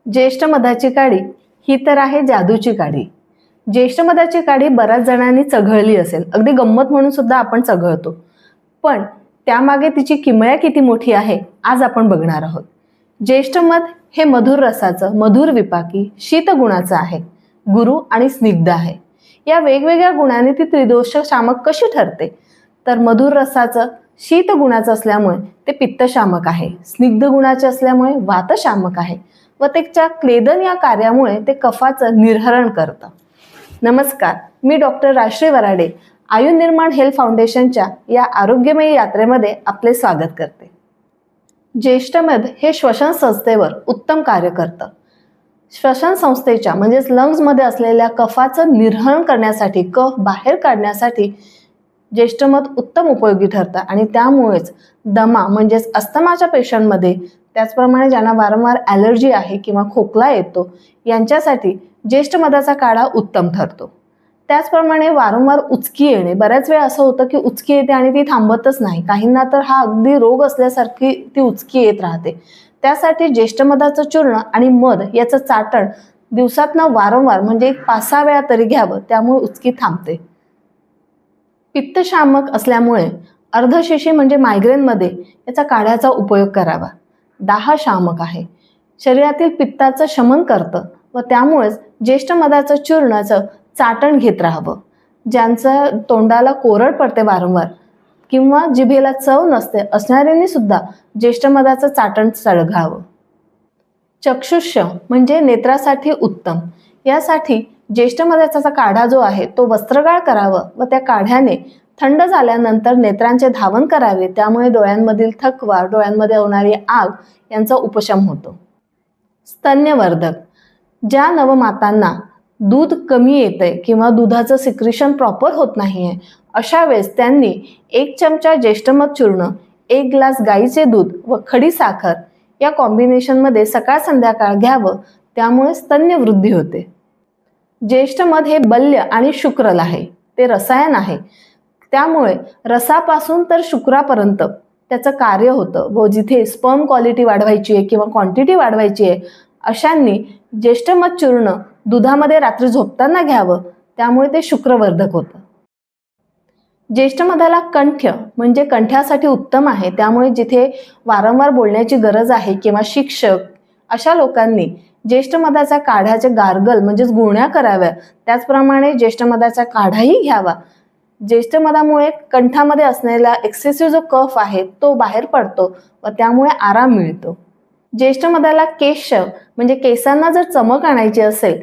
ज्येष्ठ मधाची काढी ही तर आहे जादूची काढी. ज्येष्ठ मधाची काढी बऱ्याच जणांनी चघळली असेल, अगदी गंमत म्हणून सुद्धा आपण चघळतो. पण त्यामागे तिची किमया किती मोठी आहे आज आपण बघणार आहोत. ज्येष्ठ मध हे मधुर रसाचं, मधुर विपाकी, शीत गुणाचं आहे. गुरु आणि स्निग्ध आहे. या वेगवेगळ्या गुणांनी ती त्रिदोष शामक कशी ठरते? तर मधुर रसाचं, शीत गुणाचं असल्यामुळे ते पित्तशामक आहे, स्निग्ध गुणाचे असल्यामुळे वातशामक आहे व त्याच्या क्लेदन या कार्यामुळे ते कफाचं निर्हरण करतं. नमस्कार, मी डॉक्टर राजश्री वराडे आयुर्निर्माण हेल्थ फाउंडेशनच्या या आरोग्यमयी यात्रेमध्ये आपले स्वागत करते. ज्येष्ठ मध हे श्वसन संस्थेवर उत्तम कार्य करतं. श्वसन संस्थेच्या म्हणजेच लंग्समध्ये असलेल्या कफाचं निर्हरण करण्यासाठी, कफ बाहेर काढण्यासाठी ज्येष्ठ मध उत्तम उपयोगी ठरतं आणि त्यामुळेच दमा म्हणजेच अस्थमाच्या पेशंटमध्ये, त्याचप्रमाणे ज्यांना वारंवार ॲलर्जी आहे किंवा खोकला येतो यांच्यासाठी ज्येष्ठ मधाचा काढा उत्तम ठरतो. त्याचप्रमाणे वारंवार उचकी येणे, बऱ्याच वेळा असं होतं की उचकी येते आणि ती थांबतच नाही. काहींना तर हा अगदी रोग असल्यासारखी ती उचकी येत राहते. त्यासाठी ज्येष्ठ मधाचं चूर्ण आणि मध याचं चाटण दिवसातनं वारंवार म्हणजे 5-6 वेळा तरी घ्यावं, त्यामुळे उचकी थांबते. पित्तशामक असल्यामुळे अर्धशिशी म्हणजे मायग्रेनमध्ये याचा काढ्याचा उपयोग करावा. दाहशामक आहे, शरीरातील पित्ताचं शमन करतं व त्यामुळेच ज्येष्ठ मधाचं चूर्णाचं चाटण घेत राहावं. ज्यांचं तोंडाला कोरड पडते वारंवार किंवा जिभेला चव नसते असणाऱ्यांनी सुद्धा ज्येष्ठ मधाचं चाटण चढघावं. चक्षुष्य म्हणजे नेत्रासाठी उत्तम. यासाठी ज्येष्ठ मधाचा काढा जो आहे तो वस्त्रगाळ करावं व त्या काढ्याने थंड झाल्यानंतर नेत्रांचे धावन करावे. त्यामुळे डोळ्यांमधील थकवा, डोळ्यांमध्ये होणारी आग यांचा उपशम होतो. स्तन्यवर्धक, ज्या नवमातांना दूध कमी येतंय किंवा दुधाचं सिक्रेशन प्रॉपर होत नाहीये, अशा वेळेस त्यांनी 1 चमचा ज्येष्ठ मध चूर्ण, 1 ग्लास गाईचे दूध व खडी साखर या कॉम्बिनेशनमध्ये सकाळ संध्याकाळ घ्यावं. त्यामुळे स्तन्यवृद्धी होते. ज्येष्ठ मध हे बल्य आणि शुक्रल आहे, ते रसायन आहे. त्यामुळे रसापासून तर शुक्रापर्यंत त्याचं कार्य होतं व जिथे स्पर्म क्वालिटी वाढवायची आहे किंवा क्वांटिटी वाढवायची आहे अशांनी ज्येष्ठ मध चूर्ण दुधामध्ये रात्री झोपताना घ्यावं. त्यामुळे ते शुक्रवर्धक होतं. ज्येष्ठ मधाला कंठ्य म्हणजे कंठ्यासाठी उत्तम आहे. त्यामुळे जिथे वारंवार बोलण्याची गरज आहे किंवा शिक्षक अशा लोकांनी ज्येष्ठ मधाच्या काढ्याचे गार्गल म्हणजेच गुळण्या कराव्या. त्याचप्रमाणे ज्येष्ठ मधाचा काढाही घ्यावा. ज्येष्ठ मधामुळे कंठामध्ये असलेला एक्सेसिव्ह जो कफ आहे तो बाहेर पडतो व त्यामुळे आराम मिळतो. ज्येष्ठ मधाला केश म्हणजे केसांना जर चमक आणायची असेल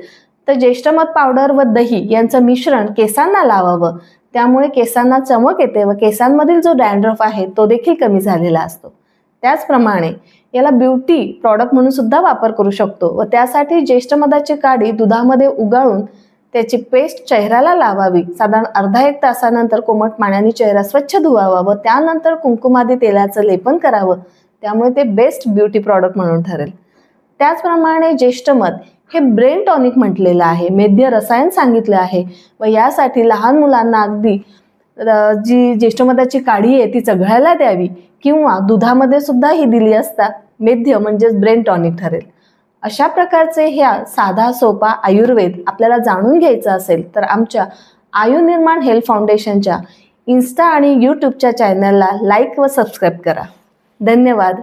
तर ज्येष्ठ मध पावडर व दही यांचं मिश्रण केसांना लावावं. त्यामुळे केसांना चमक येते व केसांमधील जो डॅन्ड्रफ आहे तो देखील कमी झालेला असतो. त्याचप्रमाणे याला ब्युटी प्रॉडक्ट म्हणून सुद्धा वापर करू शकतो व त्यासाठी ज्येष्ठ मधाची काढी दुधामध्ये उगाळून त्याची पेस्ट चेहऱ्याला लावावी. साधारण अर्धा-1 तासानंतर कोमट पाण्याने चेहरा स्वच्छ धुवावा व त्यानंतर कुंकुमादी तेलाचं लेपन करावं. त्यामुळे ते बेस्ट ब्युटी प्रॉडक्ट म्हणून ठरेल. त्याचप्रमाणे ज्येष्ठ मध हे ब्रेन टॉनिक म्हटलेलं आहे, मेद्य रसायन सांगितलं आहे व यासाठी लहान मुलांना अगदी जी ज्येष्ठ मधाची काढी आहे ती चघळायला द्यावी किंवा दुधामध्ये सुद्धा ही दिली असता मेद्य म्हणजेच ब्रेन टॉनिक ठरेल. अशा प्रकारचे ह्या साधा सोपा आयुर्वेद आपल्याला जाणून घ्यायचा असेल तर आमच्या आयुर्निर्माण हेल्थ फाउंडेशनच्या इन्स्टा आणि यूट्यूबच्या चॅनलला लाईक व सबस्क्राईब करा. धन्यवाद.